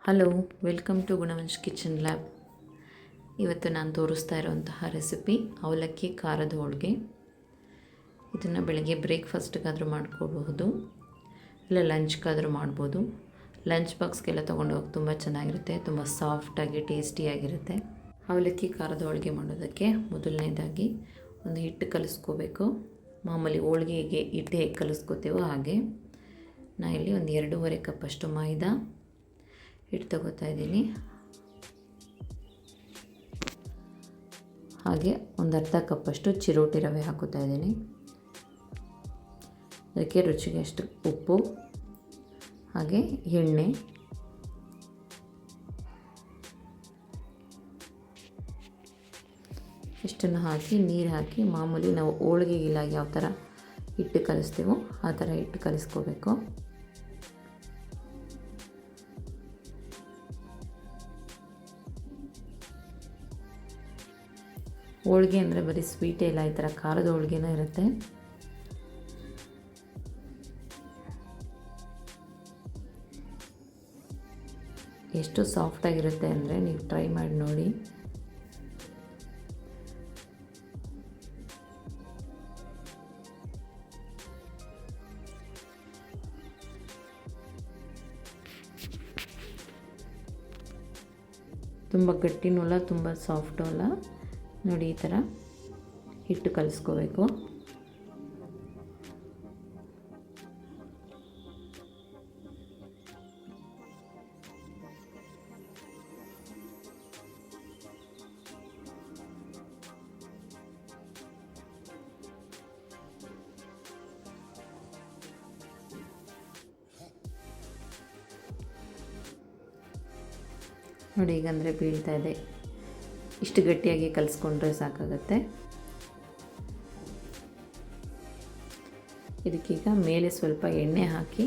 Hello, welcome to Gunavansh kitchen lab. ಇವತ್ತು ನಾನು ತೋರಿಸ್ತಾ ಇರೋಂತಹ ರೆಸಿಪಿ ಅವಲಕ್ಕಿ ಖಾರದ ಹೋಳಿಗೆ. ಇದನ್ನು ಬೆಳಗ್ಗೆ ಬ್ರೇಕ್ಫಾಸ್ಟ್ಗಾದರೂ ಮಾಡ್ಕೋಬಹುದು, ಇಲ್ಲ ಲಂಚ್ಗಾದರೂ ಮಾಡ್ಬೋದು. ಲಂಚ್ ಬಾಕ್ಸ್ಗೆಲ್ಲ ತೊಗೊಂಡೋಗಿ ತುಂಬ ಚೆನ್ನಾಗಿರುತ್ತೆ, ತುಂಬ ಸಾಫ್ಟಾಗಿ ಟೇಸ್ಟಿಯಾಗಿರುತ್ತೆ. ಅವಲಕ್ಕಿ ಖಾರದ ಹೋಳಿಗೆ ಮಾಡೋದಕ್ಕೆ ಮೊದಲನೇದಾಗಿ ಒಂದು ಹಿಟ್ಟು ಕಲಿಸ್ಕೋಬೇಕು. ಮಾಮೂಲಿ ಹೋಳಿಗೆಗೆ ಹಿಟ್ಟು ಹೇಗೆ ಕಲಿಸ್ಕೋತೀವೋ ಹಾಗೆ. ನಾನು ಇಲ್ಲಿ ಒಂದು 2.5 ಕಪ್ಪಷ್ಟು ಮೈದಾ ಹಿಟ್ಟು ತಗೋತಾ ಇದ್ದೀನಿ. ಹಾಗೆ ಒಂದು ಅರ್ಧ ಕಪ್ಪಷ್ಟು ಚಿರೋಟಿ ರವೆ ಹಾಕೋತಾ ಇದ್ದೀನಿ. ಅದಕ್ಕೆ ರುಚಿಗೆ ಅಷ್ಟು ಉಪ್ಪು, ಹಾಗೆ ಎಣ್ಣೆ, ಇಷ್ಟನ್ನು ಹಾಕಿ ನೀರು ಹಾಕಿ ಮಾಮೂಲಿ ನಾವು ಹೋಳಿಗೆಗಿಲ್ಲ ಯಾವ ಥರ ಹಿಟ್ಟು ಕಲಿಸ್ತೀವೋ ಆ ಥರ ಹಿಟ್ಟು ಕಲಿಸ್ಕೋಬೇಕು. ಹೋಳಿಗೆ ಅಂದರೆ ಬರೀ ಸ್ವೀಟೇ ಇಲ್ಲ, ಈ ಥರ ಖಾರದ ಹೋಳಿಗೆನೂ ಇರುತ್ತೆ. ಎಷ್ಟು ಸಾಫ್ಟಾಗಿರುತ್ತೆ ಅಂದರೆ ನೀವು ಟ್ರೈ ಮಾಡಿ ನೋಡಿ. ತುಂಬ ಗಟ್ಟಿನೂ ಅಲ್ಲ, ತುಂಬ ಸಾಫ್ಟು ಅಲ್ಲ. ನೋಡಿ, ಈ ಥರ ಹಿಟ್ಟು ಕಲಿಸ್ಕೋಬೇಕು. ನೋಡಿ, ಈಗಂದರೆ ಬೀಳ್ತಾ ಇದೆ. ಇಷ್ಟು ಗಟ್ಟಿಯಾಗಿ ಕಲಿಸ್ಕೊಂಡ್ರೆ ಸಾಕಾಗುತ್ತೆ. ಇದಕ್ಕೀಗ ಮೇಲೆ ಸ್ವಲ್ಪ ಎಣ್ಣೆ ಹಾಕಿ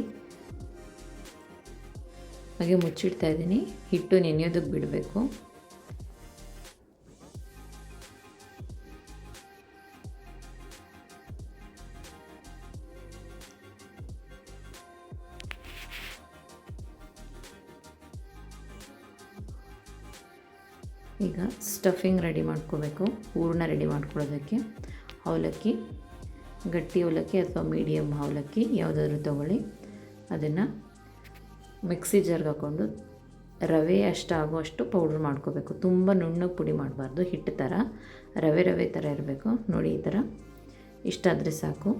ಹಾಗೆ ಮುಚ್ಚಿಡ್ತಾ ಇದ್ದೀನಿ. ಹಿಟ್ಟು ನೆನೆಯೋದಕ್ಕೆ ಬಿಡಬೇಕು. ಈಗ ಸ್ಟಫಿಂಗ್ ರೆಡಿ ಮಾಡ್ಕೋಬೇಕು. ಹೂರಣ ರೆಡಿ ಮಾಡ್ಕೊಳ್ಳೋದಕ್ಕೆ ಅವಲಕ್ಕಿ, ಗಟ್ಟಿ ಅವಲಕ್ಕಿ ಅಥವಾ ಮೀಡಿಯಮ್ ಅವಲಕ್ಕಿ ಯಾವುದಾದ್ರೂ ತೊಗೊಳ್ಳಿ. ಅದನ್ನು ಮಿಕ್ಸಿ ಜಾರ್ಗೆ ಹಾಕ್ಕೊಂಡು ರವೆ ಆಗುವಷ್ಟು ಪೌಡ್ರ್ ಮಾಡ್ಕೋಬೇಕು. ತುಂಬ ನುಣ್ಣಗೆ ಪುಡಿ ಮಾಡಬಾರ್ದು, ಹಿಟ್ಟು ಥರ ರವೆ ಥರ ಇರಬೇಕು. ನೋಡಿ, ಈ ಥರ ಇಷ್ಟಾದರೆ ಸಾಕು.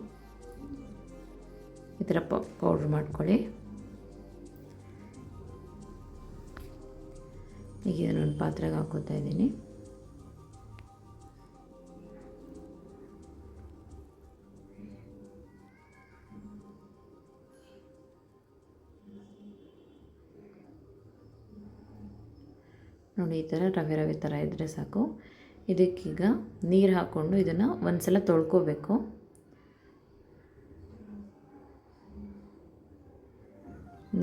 ಈ ಥರ ಪೌಡ್ರ್ ಮಾಡ್ಕೊಳ್ಳಿ. ಈಗ ಇದನ್ನೊಂದು ಪಾತ್ರೆಗೆ ಹಾಕೋತಾ ಇದ್ದೀನಿ. ನೋಡಿ, ಈ ಥರ ರವೆ ಥರ ಇದ್ದರೆ ಸಾಕು. ಇದಕ್ಕೀಗ ನೀರು ಹಾಕ್ಕೊಂಡು ಇದನ್ನು ಒಂದು ಸಲ ತೊಳ್ಕೊಬೇಕು.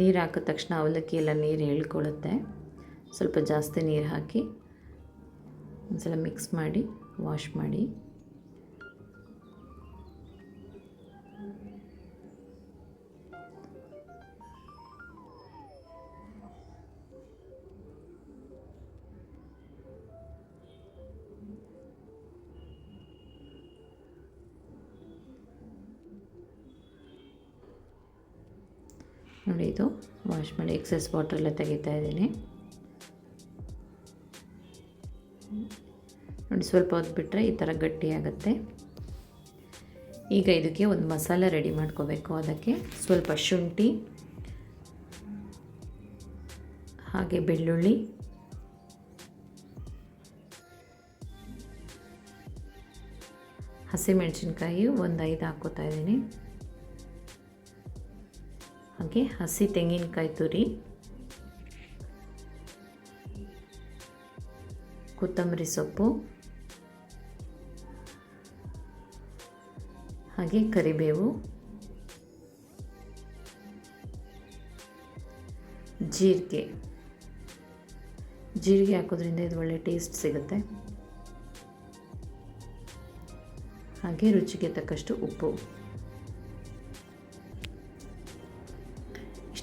ನೀರು ಹಾಕಿದ ತಕ್ಷಣ ಅವಲಕ್ಕಿ ಎಲ್ಲ ನೀರು ಎಳ್ಕೊಳ್ಳುತ್ತೆ. ಸ್ವಲ್ಪ ಜಾಸ್ತಿ ನೀರು ಹಾಕಿ ಒಂದ್ಸಲ ಮಿಕ್ಸ್ ಮಾಡಿ ವಾಶ್ ಮಾಡಿ. ನೋಡಿ, ಇದು ವಾಶ್ ಮಾಡಿ ಎಕ್ಸೆಸ್ ವಾಟರೆಲ್ಲ ತೆಗಿತಾ ಇದ್ದೀನಿ. ನೋಡಿ, ಸ್ವಲ್ಪ ಹೊತ್ತು ಬಿಟ್ಟರೆ ಈ ಥರ ಗಟ್ಟಿಯಾಗುತ್ತೆ. ಈಗ ಇದಕ್ಕೆ ಒಂದು ಮಸಾಲೆ ರೆಡಿ ಮಾಡ್ಕೋಬೇಕು. ಅದಕ್ಕೆ ಸ್ವಲ್ಪ ಶುಂಠಿ, ಹಾಗೆ ಬೆಳ್ಳುಳ್ಳಿ, ಹಸಿಮೆಣಸಿನ್ಕಾಯಿ ಒಂದು 5 ಹಾಕ್ಕೋತಾ ಇದ್ದೀನಿ. ಹಾಗೆ ಹಸಿ ತೆಂಗಿನಕಾಯಿ ತುರಿ, ಕೊತ್ತಂಬರಿ ಸೊಪ್ಪು, ಹಾಗೆ ಕರಿಬೇವು, ಜೀರಿಗೆ ಹಾಕೋದ್ರಿಂದ ಇದು ಒಳ್ಳೆ ಟೇಸ್ಟ್ ಸಿಗುತ್ತೆ. ಹಾಗೆ ರುಚಿಗೆ ತಕ್ಕಷ್ಟು ಉಪ್ಪು.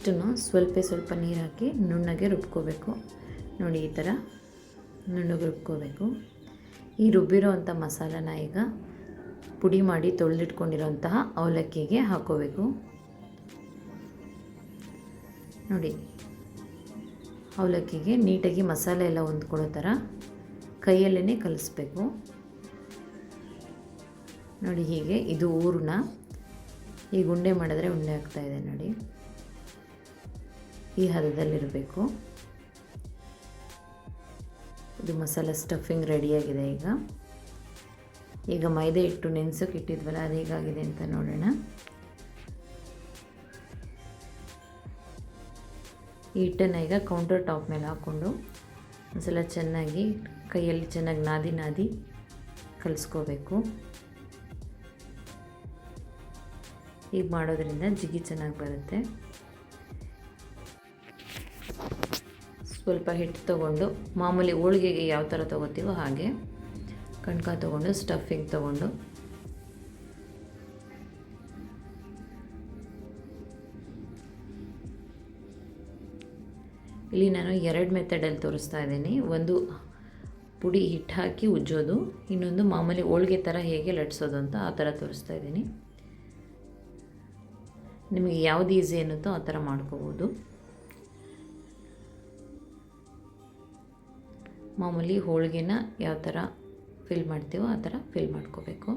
ಇಷ್ಟನ್ನು ಸ್ವಲ್ಪ ನೀರು ಹಾಕಿ ನುಣ್ಣಗೆ ರುಬ್ಕೋಬೇಕು. ನೋಡಿ ಈ ಥರ ನುಣ್ಣಗೆ ರುಬ್ಕೋಬೇಕು. ಈ ರುಬ್ಬಿರೋ ಅಂಥ ಮಸಾಲನ ಈಗ ಪುಡಿ ಮಾಡಿ ತೊಳೆದಿಟ್ಕೊಂಡಿರೋಂತಹ ಅವಲಕ್ಕಿಗೆ ಹಾಕ್ಕೋಬೇಕು. ನೋಡಿ ಅವಲಕ್ಕಿಗೆ ನೀಟಾಗಿ ಮಸಾಲೆ ಎಲ್ಲ ಹೊಂದ್ಕೊಳ್ಳೋ ಥರ ಕೈಯಲ್ಲೇ ಕಲಿಸ್ಬೇಕು. ನೋಡಿ ಹೀಗೆ ಇದು ಹೂರಣ ಈಗ ಉಂಡೆ ಮಾಡಿದ್ರೆ ಉಂಡೆ ಆಗ್ತಾಯಿದೆ ನೋಡಿ, ಈ ಹದದಲ್ಲಿರಬೇಕು. ಇದು ಮಸಾಲೆ ಸ್ಟಫಿಂಗ್ ರೆಡಿಯಾಗಿದೆ. ಈಗ ಮೈದಾ ಹಿಟ್ಟು ನೆನೆಸೋಕೆ ಇಟ್ಟಿದ್ವಲ್ಲ ಅದು ಹೇಗಾಗಿದೆ ಅಂತ ನೋಡೋಣ. ಈ ಹಿಟ್ಟನ್ನು ಈಗ ಕೌಂಟರ್ ಟಾಪ್ ಮೇಲೆ ಹಾಕ್ಕೊಂಡು ಒಂದ್ಸಲ ಚೆನ್ನಾಗಿ ಕೈಯಲ್ಲಿ ಚೆನ್ನಾಗಿ ನಾದಿ ಕಲಿಸ್ಕೋಬೇಕು. ಈಗ ಮಾಡೋದ್ರಿಂದ ಜಿಗಿ ಚೆನ್ನಾಗಿ ಬರುತ್ತೆ. ಸ್ವಲ್ಪ ಹಿಟ್ಟು ತೊಗೊಂಡು ಮಾಮೂಲಿ ಹೋಳಿಗೆಗೆ ಯಾವ ಥರ ತೊಗೋತೀವೋ ಹಾಗೆ ಕಣ್ಕ ತೊಗೊಂಡು ಸ್ಟಫಿಂಗ್ ತೊಗೊಂಡು ಇಲ್ಲಿ ನಾನು 2 ಮೆಥಡಲ್ಲಿ ತೋರಿಸ್ತಾ ಇದ್ದೀನಿ. ಒಂದು ಪುಡಿ ಹಿಟ್ಟು ಹಾಕಿ ಉಜ್ಜೋದು, ಇನ್ನೊಂದು ಮಾಮೂಲಿ ಹೋಳಿಗೆ ಥರ ಹೇಗೆ ಲಟ್ಸೋದು ಅಂತ ಆ ಥರ ತೋರಿಸ್ತಾ ಇದ್ದೀನಿ. ನಿಮಗೆ ಯಾವುದು ಈಸಿ ಅನ್ನುತ್ತೋ ಆ ಥರ ಮಾಡ್ಕೋಬೋದು. ಮಾಮೂಲಿ ಹೋಳಿಗೆನ ಯಾವ ಥರ ಫಿಲ್ ಮಾಡ್ತೀವೋ ಆ ಥರ ಫಿಲ್ ಮಾಡ್ಕೋಬೇಕು.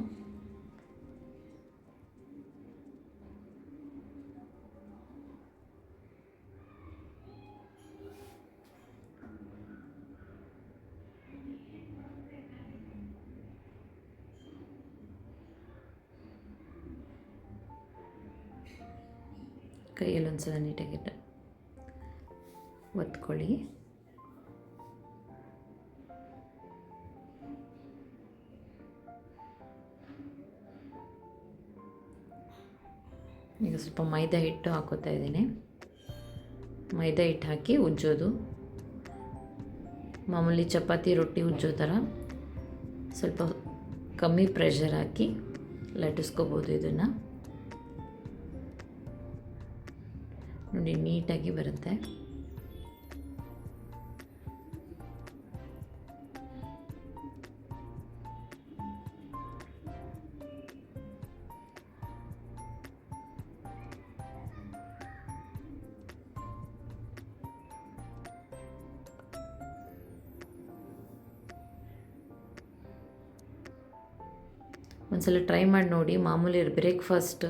ಕೈಯಲ್ಲಿ ಒಂದ್ಸಲ ನೀಟಾಗಿ ಒತ್ಕೊಳ್ಳಿ. ಈಗ ಸ್ವಲ್ಪ ಮೈದಾ ಹಿಟ್ಟು ಹಾಕೋತಾ ಇದ್ದೀನಿ. ಮೈದಾ ಹಿಟ್ಟು ಹಾಕಿ ಉಜ್ಜೋದು, ಮಾಮೂಲಿ ಚಪಾತಿ ರೊಟ್ಟಿ ಉಜ್ಜೋ ಥರ ಸ್ವಲ್ಪ ಕಮ್ಮಿ ಪ್ರೆಷರ್ ಹಾಕಿ ಲಟ್ಟಿಸ್ಕೋಬೋದು. ಇದನ್ನು ನೋಡಿ ನೀಟಾಗಿ ಬರುತ್ತೆ. ಒಂದ್ಸಲ ಟ್ರೈ ಮಾಡಿ ನೋಡಿ. ಮಾಮೂಲಿ ಬ್ರೇಕ್ಫಾಸ್ಟ್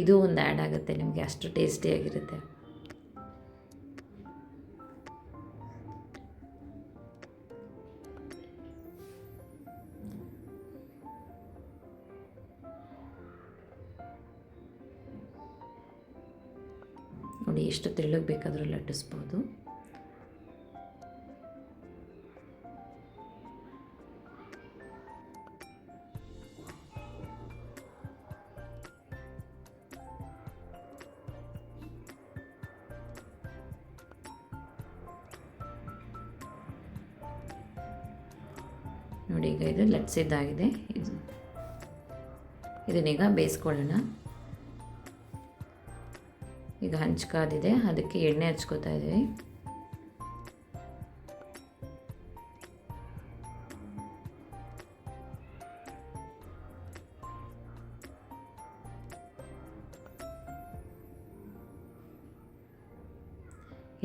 ಇದು ಒಂದು ಆ್ಯಡ್ ಆಗುತ್ತೆ ನಿಮಗೆ, ಅಷ್ಟು ಟೇಸ್ಟಿಯಾಗಿರುತ್ತೆ. ನೋಡಿ ಎಷ್ಟು ತೆಳ್ಳಗೆ ಬೇಕಾದರೂ ಲಟ್ಟಿಸ್ಬೋದು. ನೋಡಿ ಈಗ ಇದು ಲಟ್ಸಿದ್ದಾಗಿದೆ. ಇದನ್ನೀಗ ಬೇಯಿಸ್ಕೊಳ್ಳೋಣ. ಈಗ ಹಂಚ್ಕಾದಿದೆ, ಅದಕ್ಕೆ ಎಣ್ಣೆ ಹಚ್ಕೋತಾ ಇದ್ದೀವಿ.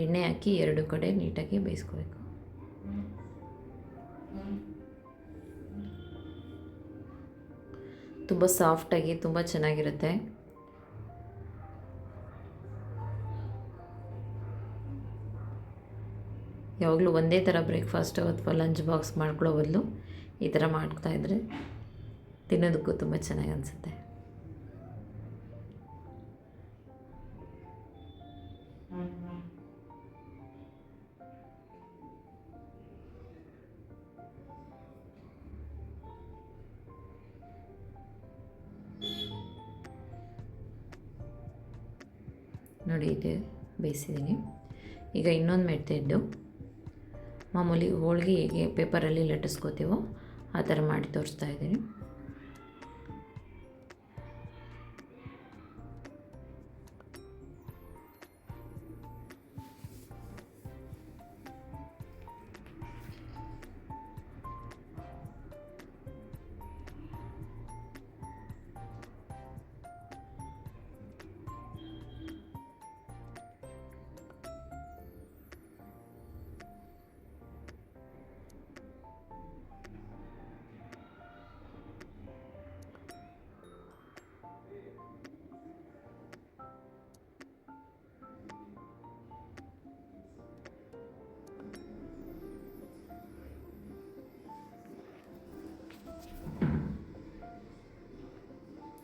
ಎಣ್ಣೆ ಹಾಕಿ 2 ಕಡೆ ನೀಟಾಗಿ ಬೇಯಿಸ್ಕೋಬೇಕು. ತುಂಬ ಸಾಫ್ಟಾಗಿ ತುಂಬ ಚೆನ್ನಾಗಿರುತ್ತೆ. ಯಾವಾಗಲೂ ಒಂದೇ ಥರ ಬ್ರೇಕ್ಫಾಸ್ಟ್ ಅಥವಾ ಲಂಚ್ ಬಾಕ್ಸ್ ಮಾಡ್ಕೊಳ್ಳೋ ಬದಲು ಈ ಥರ ಮಾಡ್ತಾಯಿದ್ರೆ ತಿನ್ನೋದಕ್ಕೂ ತುಂಬ ಚೆನ್ನಾಗಿ ಅನಿಸುತ್ತೆ. ನೋಡಿ ಇದೆ ಬೇಯಿಸಿದ್ದೀನಿ. ಈಗ ಇನ್ನೊಂದು ಮೆಥಡು, ಮಾಮೂಲಿ ಹೋಳಿಗೆ ಹೇಗೆ ಪೇಪರಲ್ಲಿ ಲಟ್ಟಿಸ್ಕೋತೀವೋ ಆ ಥರ ಮಾಡಿ ತೋರಿಸ್ತಾ ಇದ್ದೀನಿ.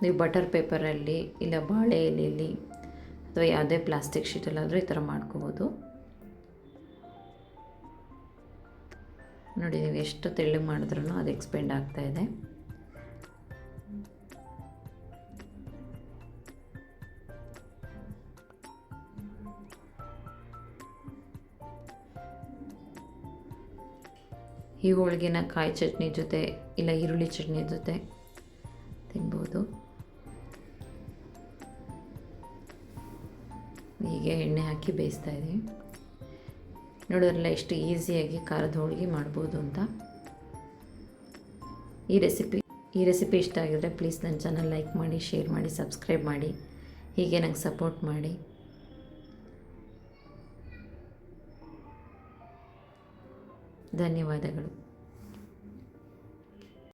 ನೀವು ಬಟರ್ ಪೇಪರಲ್ಲಿ ಇಲ್ಲ ಬಾಳೆ ಎಲೆಯಲ್ಲಿ ಅಥವಾ ಯಾವುದೇ ಪ್ಲಾಸ್ಟಿಕ್ ಶೀಟಲ್ಲಾದರೂ ಈ ಥರ ಮಾಡ್ಕೋಬೋದು. ನೋಡಿ, ನೀವು ಎಷ್ಟು ತೆಳ್ಳಗೆ ಮಾಡಿದ್ರೂ ಅದು ಎಕ್ಸ್ಪೆಂಡ್ ಆಗ್ತಾಯಿದೆ. ಈ ಹೋಳಿಗೆನ ಕಾಯಿ ಚಟ್ನಿ ಜೊತೆ ಇಲ್ಲ ಈರುಳ್ಳಿ ಚಟ್ನಿ ಜೊತೆ ತಿನ್ಬೋದು. ಹೀಗೆ ಎಣ್ಣೆ ಹಾಕಿ ಬೇಯಿಸ್ತಾ ಇದ್ದೀವಿ. ನೋಡೋದ್ರಲ್ಲ ಎಷ್ಟು ಈಸಿಯಾಗಿ ಖಾರದ ಹೋಳಿಗೆ ಮಾಡ್ಬೋದು ಅಂತ. ಈ ರೆಸಿಪಿ ಇಷ್ಟ ಆಗಿದ್ರೆ ಪ್ಲೀಸ್ ನನ್ನ ಚಾನಲ್ ಲೈಕ್ ಮಾಡಿ, ಶೇರ್ ಮಾಡಿ, ಸಬ್ಸ್ಕ್ರೈಬ್ ಮಾಡಿ. ಹೀಗೆ ನಂಗೆ ಸಪೋರ್ಟ್ ಮಾಡಿ. ಧನ್ಯವಾದಗಳು.